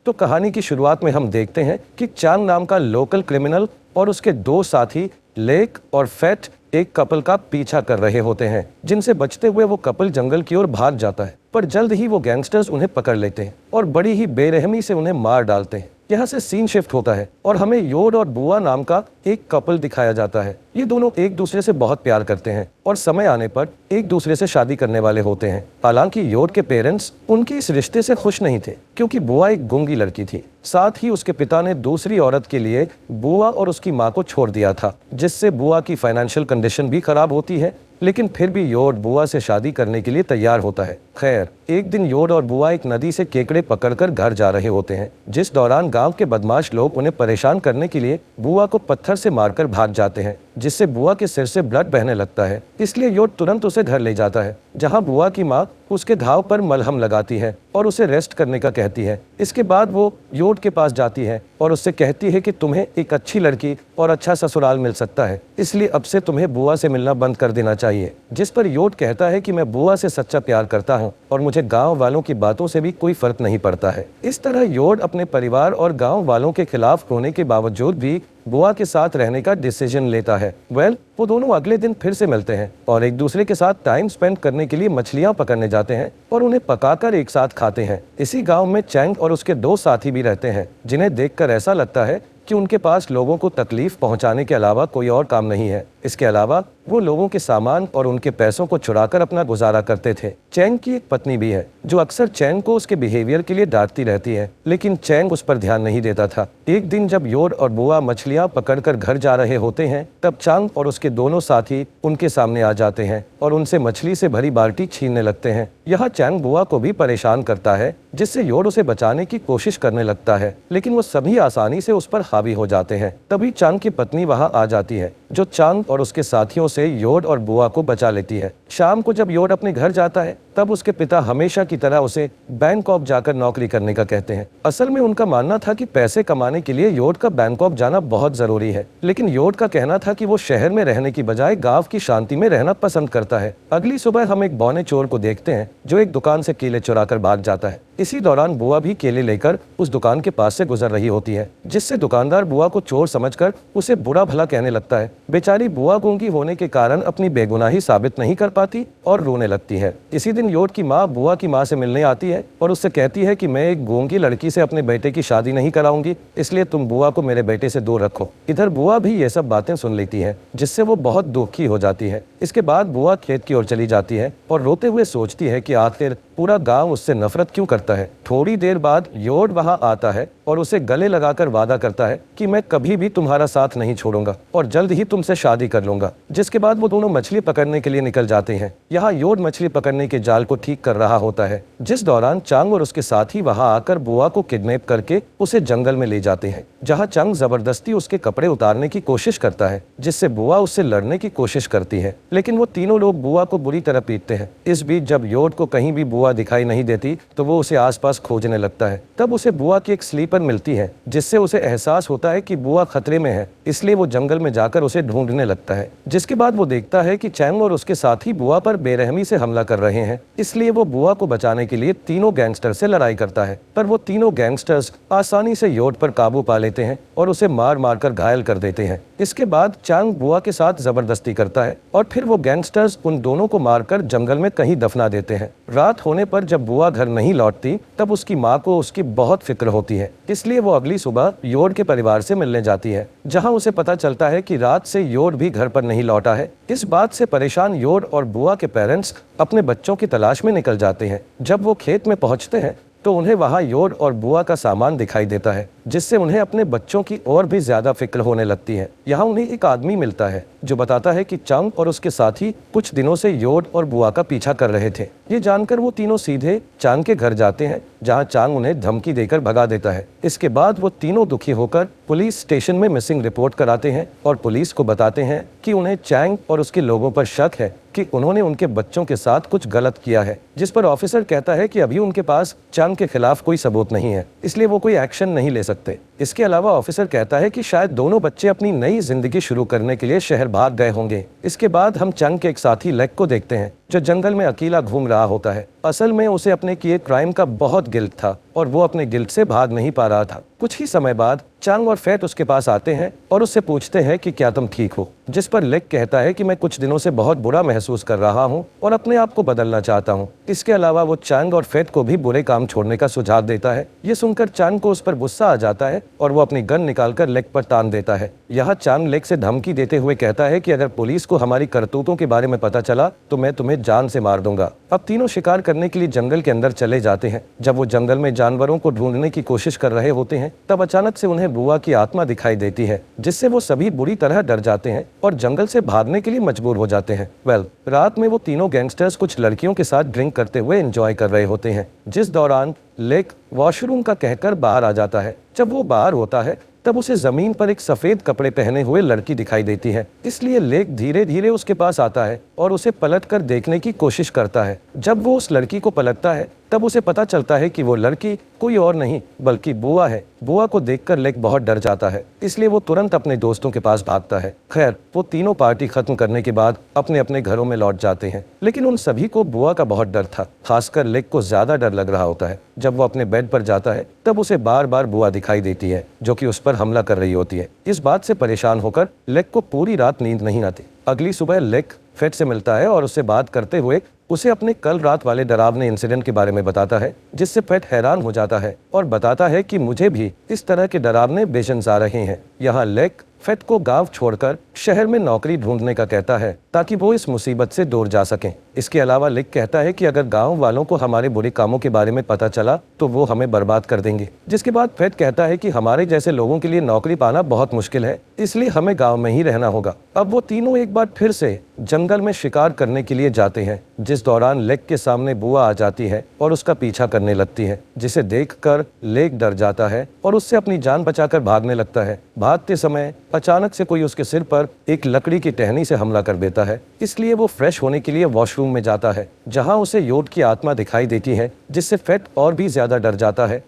तो कहानी की शुरुआत में हम देखते हैं कि चांग नाम का लोकल क्रिमिनल और उसके दो साथी लेक और फैट एक कपल का पीछा कर रहे होते हैं, जिनसे बचते हुए वो कपल जंगल की ओर भाग जाता है। पर जल्द ही वो गैंगस्टर्स उन्हें पकड़ लेते हैं और बड़ी ही बेरहमी से उन्हें मार डालते हैं। यहाँ से सीन शिफ्ट होता है और हमें योड और बुआ नाम का एक कपल दिखाया जाता है। ये दोनों एक दूसरे से बहुत प्यार करते हैं और समय आने पर एक दूसरे से शादी करने वाले होते हैं। हालांकि योड के पेरेंट्स उनके इस रिश्ते से खुश नहीं थे, क्योंकि बुआ एक गूंगी लड़की थी। साथ ही उसके पिता ने दूसरी औरत के लिए बुआ और उसकी माँ को छोड़ दिया था, जिससे बुआ की फाइनेंशियल कंडीशन भी खराब होती है। लेकिन फिर भी योड बुआ से शादी करने के लिए तैयार होता है। खैर, एक दिन योड और बुआ एक नदी से केकड़े पकड़कर घर जा रहे होते हैं, जिस दौरान गांव के बदमाश लोग उन्हें परेशान करने के लिए बुआ को पत्थर से मारकर भाग जाते हैं, जिससे बुआ के सिर से ब्लड बहने लगता है। इसलिए योड तुरंत उसे घर ले जाता है, जहां बुआ की माँ उसके घाव पर मलहम लगाती है और उसे रेस्ट करने का कहती है। इसके बाद वो योड के पास जाती है और उससे कहती है कि तुम्हें एक अच्छी लड़की और अच्छा ससुराल मिल सकता है, इसलिए अब से तुम्हें बुआ से मिलना बंद कर देना चाहिए। जिस पर योड कहता है कि मैं बुआ से सच्चा प्यार करता हूँ और मुझे गांव वालों की बातों से भी कोई फर्क नहीं पड़ता है। इस तरह योड अपने परिवार और गांव वालों के खिलाफ होने के बावजूद भी बुआ के साथ रहने का डिसीजन लेता है। वो दोनों अगले दिन फिर से मिलते हैं और एक दूसरे के साथ टाइम स्पेंड करने के लिए मछलियां पकड़ने जाते हैं और उन्हें पकाकर एक साथ खाते हैं। इसी गांव में चैंग और उसके दो साथी भी रहते हैं, जिन्हें देखकर ऐसा लगता है कि उनके पास लोगों को तकलीफ पहुंचाने के अलावा कोई और काम नहीं है। इसके अलावा वो लोगों के सामान और उनके पैसों को चुराकर अपना गुजारा करते थे। चैंग की एक पत्नी भी है, जो अक्सर चैंग को उसके बिहेवियर के लिए डांटती रहती है, लेकिन चैंग उस पर ध्यान नहीं देता था। एक दिन जब योड और बुआ मछलियां पकड़कर घर जा रहे होते हैं, तब चांग और उसके दोनों साथी उनके सामने आ जाते हैं और उनसे मछली से भरी बाल्टी छीनने लगते हैं। यह चैंग बुआ को भी परेशान करता है, जिससे योड उसे बचाने की कोशिश करने लगता है, लेकिन वो सभी आसानी से उस पर हावी हो जाते हैं। तभी चांग की पत्नी वहां आ जाती है, जो चांग और उसके साथियों से योड और बुआ को बचा लेती है। शाम को जब योड अपने घर जाता है, तब उसके पिता हमेशा की तरह उसे बैंकॉक जाकर नौकरी करने का कहते हैं। असल में उनका मानना था कि पैसे कमाने के लिए योड का बैंकॉक जाना बहुत जरूरी है, लेकिन योड का कहना था कि वो शहर में रहने की बजाय गांव की शांति में रहना पसंद करता है। अगली सुबह हम एक बौने चोर को देखते हैं, जो एक दुकान से केले चुराकर भाग जाता है। इसी दौरान बुआ भी केले लेकर उस दुकान के पास से गुजर रही होती है, जिससे दुकानदार बुआ को चोर समझकर उसे बुरा भला कहने लगता है। बेचारी बुआ गूंगी होने के कारण अपनी बेगुनाही साबित नहीं कर पाती और रोने लगती है। इसी दिन योड की माँ बुआ की माँ से मिलने आती है और उससे कहती है कि मैं एक गूंगी लड़की से अपने बेटे की शादी नहीं कराऊंगी, इसलिए तुम बुआ को मेरे बेटे से दूर रखो। इधर बुआ भी ये सब बातें सुन लेती है, जिससे वो बहुत दुखी हो जाती है। इसके बाद बुआ खेत की ओर चली जाती है और रोते हुए सोचती है कि आखिर पूरा गांव उससे नफरत क्यों करता है। थोड़ी देर बाद योड वहां आता है और उसे गले लगाकर वादा करता है कि मैं कभी भी तुम्हारा साथ नहीं छोड़ूंगा और जल्द ही तुमसे शादी कर लूंगा। जिसके बाद वो दोनों मछली पकड़ने के लिए निकल जाते हैं। यहाँ योड मछली पकड़ने के जाल को ठीक कर रहा होता है, जिस दौरान चांग और उसके साथी वहां आकर बुआ को किडनैप करके उसे जंगल में ले जाते हैं, जहाँ चांग जबरदस्ती उसके कपड़े उतारने की कोशिश करता है, जिससे बुआ उससे लड़ने की कोशिश करती है, लेकिन वो तीनों लोग बुआ को बुरी तरह पीटते हैं। इस बीच जब योड को कहीं भी बुआ दिखाई नहीं देती, तो वो उसे आसपास खोजने लगता है। तब उसे बुआ की एक स्लीपर मिलती है, जिससे उसे एहसास होता है कि बुआ खतरे में है, इसलिए वो जंगल में जाकर उसे ढूंढने लगता है। जिसके बाद वो देखता है कि चैंग और उसके साथी बुआ पर बेरहमी से हमला कर रहे हैं, इसलिए वो बुआ को बचाने के लिए तीनों गैंगस्टर से लड़ाई करता है। पर वो तीनों गैंगस्टर्स आसानी से योड पर काबू पा लेते हैं और उसे मार मार कर घायल कर देते हैं। इसके बाद चांग बुआ के साथ जबरदस्ती करता है और फिर वो गैंगस्टर्स उन दोनों को मारकर जंगल में कहीं दफना देते हैं। रात होने पर जब बुआ घर नहीं लौटती, तब उसकी माँ को उसकी बहुत फिक्र होती है, इसलिए वो अगली सुबह योड के परिवार से मिलने जाती है, जहाँ उसे पता चलता है कि रात से योड भी घर पर नहीं लौटा है। इस बात से परेशान योड और बुआ के पेरेंट्स अपने बच्चों की तलाश में निकल जाते हैं। जब वो खेत में पहुंचते हैं, तो उन्हें वहां योड और बुआ का सामान दिखाई देता है, जिससे उन्हें अपने बच्चों की और भी ज्यादा फिक्र होने लगती है। यहाँ उन्हें एक आदमी मिलता है, जो बताता है कि चांग और उसके साथी कुछ दिनों से योड और बुआ का पीछा कर रहे थे। ये जानकर वो तीनों सीधे चांग के घर जाते हैं, जहाँ चांग उन्हें धमकी देकर भगा देता है। इसके बाद वो तीनों दुखी होकर पुलिस स्टेशन में मिसिंग रिपोर्ट कराते हैं और पुलिस को बताते हैं कि उन्हें चांग और उसके लोगों पर शक है कि उन्होंने उनके बच्चों के साथ कुछ गलत किया है। जिस पर ऑफिसर कहता है कि अभी उनके पास चांग के खिलाफ कोई सबूत नहीं है, इसलिए वो कोई एक्शन नहीं ले सकते। इसके अलावा ऑफिसर कहता है कि शायद दोनों बच्चे अपनी नई जिंदगी शुरू करने के लिए शहर भाग गए होंगे। इसके बाद हम चांग के एक साथी लेक को देखते हैं, जो जंगल में अकेला घूम रहा होता है। असल में उसे अपने किए क्राइम का बहुत गिल्ट था और वो अपने गिल्ट से भाग नहीं पा रहा था। कुछ ही समय बाद चांग और फैट उसके पास आते हैं और उससे पूछते हैं कि क्या तुम ठीक हो, जिस पर लेक कहता है कि मैं कुछ दिनों से बहुत बुरा महसूस कर रहा हूँ और अपने आप को बदलना चाहता हूँ। इसके अलावा वो चांग और फैट को भी बुरे काम छोड़ने का सुझाव देता है। ये सुनकर चांग को उस पर गुस्सा आ जाता है और वो अपनी गन निकालकर लेक पर तान देता है। यहाँ चांग लेक से धमकी देते हुए कहता है कि अगर पुलिस को हमारी करतूतों के बारे में पता चला तो मैं तुम्हें जान से मार दूंगा। अब तीनों शिकार करने के लिए जंगल के अंदर चले जाते हैं। जब वो जंगल में जानवरों को ढूंढने की कोशिश कर रहे होते हैं तब अचानक से उन्हें बुआ की आत्मा दिखाई देती है, जिससे वो सभी बुरी तरह डर जाते हैं और जंगल से भागने के लिए मजबूर हो जाते हैं। रात में वो तीनों गैंगस्टर्स कुछ लड़कियों के साथ ड्रिंक करते हुए एंजॉय कर रहे होते हैं, जिस दौरान लेक वॉशरूम का कहकर बाहर आ जाता है। जब वो बाहर होता है तब उसे जमीन पर एक सफेद कपड़े पहने हुए लड़की दिखाई देती है, इसलिए लेक धीरे धीरे उसके पास आता है और उसे पलटकर देखने की कोशिश करता है। जब वो उस लड़की को पलटता है तब उसे पता चलता है कि वो लड़की कोई और नहीं बल्कि बुआ है। बुआ को देखकर लेक बहुत डर जाता है, इसलिए वो तुरंत अपने दोस्तों के पास भागता है। खैर, वो तीनों पार्टी खत्म करने के बाद अपने अपने घरों में लौट जाते हैं, लेकिन उन सभी को बुआ का बहुत डर था। खासकर लेक को ज्यादा डर लग रहा होता है। जब वो अपने बेड पर जाता है तब उसे बार बार बुआ दिखाई देती है, जो कि उस पर हमला कर रही होती है। इस बात से परेशान होकर लेक को पूरी रात नींद नहीं आती। अगली सुबह लेक फैट से मिलता है और उससे बात करते हुए उसे अपने कल रात वाले डरावने इंसिडेंट के बारे में बताता है, जिससे फैट हैरान हो जाता है और बताता है कि मुझे भी इस तरह के डरावने विजन्स आ रहे हैं। यहाँ लेक फैट को गांव छोड़कर शहर में नौकरी ढूंढने का कहता है ताकि वो इस मुसीबत से दूर जा सकें। इसके अलावा लेक कहता है कि अगर गांव वालों को हमारे बुरे कामों के बारे में पता चला तो वो हमें बर्बाद कर देंगे। जिसके बाद फैट कहता है कि हमारे जैसे लोगों के लिए नौकरी पाना बहुत मुश्किल है, इसलिए हमें गाँव में ही रहना होगा। अब वो तीनों एक बार फिर से जंगल में शिकार करने के लिए जाते हैं, जिस दौरान लेक के सामने बुआ आ जाती है और उसका पीछा करने लगती है, जिसे देखकर लेक डर जाता है और उससे अपनी जान बचाकर भागने लगता है। भागते समय अचानक से कोई उसके सिर पर एक लकड़ी की टहनी से हमला कर देता है, इसलिए वो फ्रेश होने के लिए वॉशरूम में जाता है, जहां उसे योड की आत्मा दिखाई देती है, जिससे फैट और भी ज्यादा डर जाता है।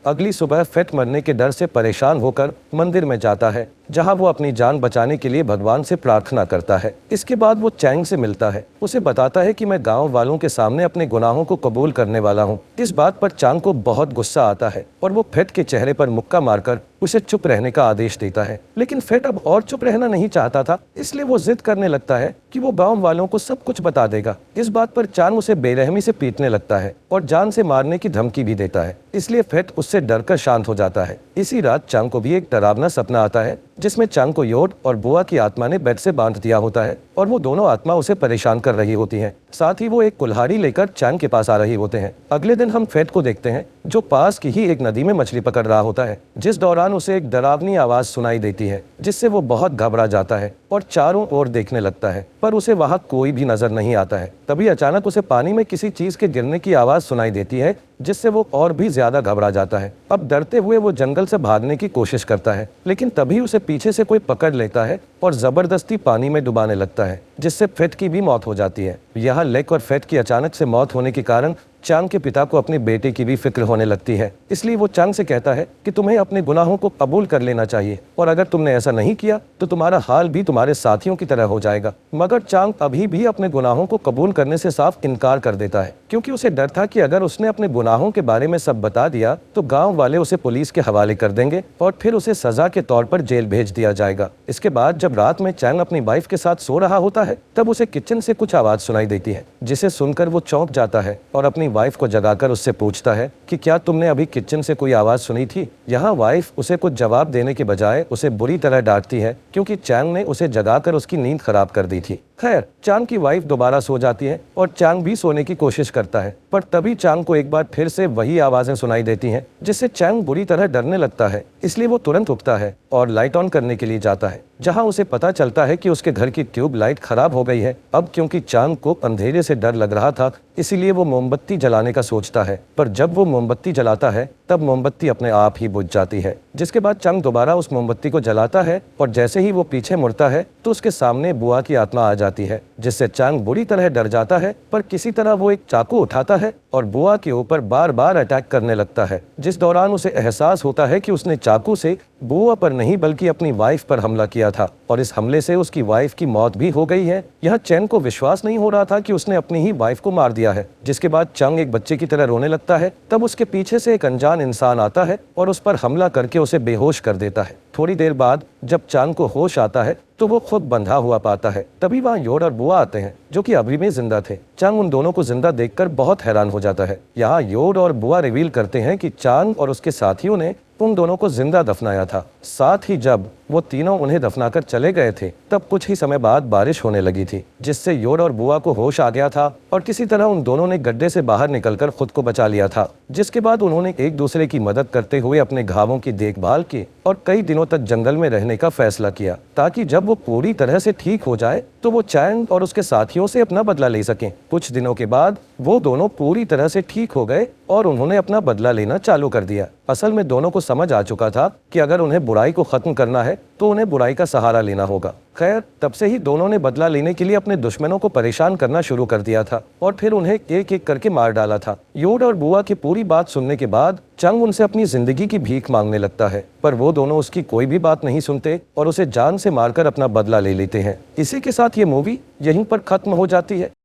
अगली सुबह फैट मरने के डर से परेशान होकर मंदिर में जाता है, जहां वो अपनी जान बचाने के लिए भगवान से प्रार्थना करता है। इसके बाद वो चैंग से मिलता है, उसे बताता है कि मैं गांव वालों के सामने अपने गुनाहों को कबूल करने वाला हूं। इस बात पर चांग को बहुत गुस्सा आता है और वो फैट के चेहरे पर मुक्का मारकर उसे चुप रहने का आदेश देता है। लेकिन फैट अब और चुप रहना नहीं चाहता था, इसलिए वो जिद करने लगता है कि वो गांव वालों को सब कुछ बता देगा। इस बात पर चांग उसे बेरहमी से पीटने लगता है और जान से मारने की धमकी भी देता है, इसलिए फैट उससे डरकर शांत हो जाता है। इसी रात चांग को भी एक डरावना सपना आता है, जिसमें चांग को योड और बुआ की आत्मा ने बेड से बांध दिया होता है और वो दोनों आत्मा उसे परेशान कर रही होती हैं। साथ ही वो एक कुल्हाड़ी लेकर चांग के पास आ रही होते हैं। अगले दिन हम फैट को देखते हैं, जो पास की ही एक नदी में मछली पकड़ रहा होता है, जिस दौरान उसे एक डरावनी आवाज सुनाई देती है, जिससे वो बहुत घबरा जाता है और चारों ओर देखने लगता है, पर उसे वहां कोई भी नजर नहीं आता है। तभी अचानक उसे पानी में किसी चीज के गिरने की आवाज सुनाई देती है, जिससे वो और भी ज्यादा घबरा जाता है। अब डरते हुए वो जंगल से भागने की कोशिश करता है, लेकिन तभी उसे पीछे से कोई पकड़ लेता है और जबरदस्ती पानी में डुबाने लगता है, जिससे फैट की भी मौत हो जाती है। यहाँ लेक और फैट की अचानक से मौत होने के कारण चांग के पिता को अपने बेटे की भी फिक्र होने लगती है, इसलिए वो चांग से कहता है कि तुम्हें अपने गुनाहों को कबूल कर लेना चाहिए और अगर तुमने ऐसा नहीं किया तो तुम्हारा हाल भी तुम्हारे साथियों की तरह हो जाएगा। मगर चांग अभी भी अपने गुनाहों को कबूल करने से साफ इनकार कर देता है, क्योंकि उसे डर था कि अगर उसने अपने गुनाहों के बारे में सब बता दिया तो गाँव वाले उसे पुलिस के हवाले कर देंगे और फिर उसे सजा के तौर पर जेल भेज दिया जाएगा। इसके बाद जब रात में चांग अपनी वाइफ के साथ सो रहा होता है तब उसे किचन से कुछ आवाज सुनाई देती है, जिसे सुनकर वो चौंक जाता है और अपनी वाइफ को जगाकर उससे पूछता है कि क्या तुमने अभी किचन से कोई आवाज सुनी थी। यहाँ वाइफ उसे कुछ जवाब देने के बजाय उसे बुरी तरह डांटती है, क्योंकि चांग ने उसे जगाकर उसकी नींद खराब कर दी थी। खैर, चांग की वाइफ दोबारा सो जाती है और चांग भी सोने की कोशिश करता है, पर तभी चांग को एक बार फिर से वही आवाजें सुनाई देती हैं, जिससे चांग बुरी तरह डरने लगता है। इसलिए वो तुरंत उठता है और लाइट ऑन करने के लिए जाता है, जहां उसे पता चलता है कि उसके घर की ट्यूब लाइट खराब हो गई है। अब क्योंकि चांग को अंधेरे से डर लग रहा था, इसीलिए वो मोमबत्ती जलाने का सोचता है, पर जब वो मोमबत्ती जलाता है तब मोमबत्ती अपने आप ही बुझ जाती है। जिसके बाद चांग दोबारा उस मोमबत्ती को जलाता है और जैसे ही वो पीछे मुड़ता है तो उसके सामने बुआ की आत्मा आ जाती है, जिससे चांग बुरी तरह डर जाता है, पर किसी तरह वो एक चाकू उठाता है और बुआ के ऊपर बार बार अटैक करने लगता है, जिस दौरान उसे एहसास होता है कि उसने चाकू से बुआ पर नहीं बल्कि अपनी वाइफ पर हमला किया था और इस हमले से उसकी वाइफ की मौत भी हो गई है। यह चैन को विश्वास नहीं हो रहा था कि उसने अपनी ही वाइफ को मार दिया है। जिसके बाद चंग एक बच्चे की तरह रोने लगता है। तब उसके पीछे से एक अनजान इंसान आता है और उस पर हमला करके उसे बेहोश कर देता है। थोड़ी देर बाद जब चांग को होश आता है तो वो खुद बंधा हुआ पाता है। तभी वहाँ योड और बुआ आते हैं जो कि अभी भी जिंदा थे। चांग उन दोनों को जिंदा देखकर बहुत हैरान हो जाता है। यहाँ योड और बुआ रिवील करते हैं कि चांग और उसके साथियों ने उन दोनों को जिंदा दफनाया था। साथ ही जब वो तीनों उन्हें दफनाकर चले गए थे तब कुछ ही समय बाद बारिश होने लगी थी, जिससे योड और बुआ को होश आ गया था और किसी तरह उन दोनों ने गड्ढे से बाहर निकलकर खुद को बचा लिया था। जिसके बाद उन्होंने एक दूसरे की मदद करते हुए अपने घावों की देखभाल की और कई दिनों तक जंगल में रहने का फैसला किया ताकि जब वो पूरी तरह से ठीक हो जाए तो वो चैंग और उसके साथियों से अपना बदला ले सकें। कुछ दिनों के बाद वो दोनों पूरी तरह से ठीक हो गए और उन्होंने अपना बदला लेना चालू कर दिया। असल में दोनों को समझ आ चुका था कि अगर उन्हें बुराई को खत्म करना है तो उन्हें बुराई का सहारा लेना होगा। खैर, तब से ही दोनों ने बदला लेने के लिए अपने दुश्मनों को परेशान करना शुरू कर दिया था और फिर उन्हें एक एक करके मार डाला था। योड और बुआ की पूरी बात सुनने के बाद चंग उनसे अपनी जिंदगी की भीख मांगने लगता है, पर वो दोनों उसकी कोई भी बात नहीं सुनते और उसे जान से मारकर अपना बदला ले लेते हैं। इसी के साथ ये मूवी यहीं पर खत्म हो जाती है।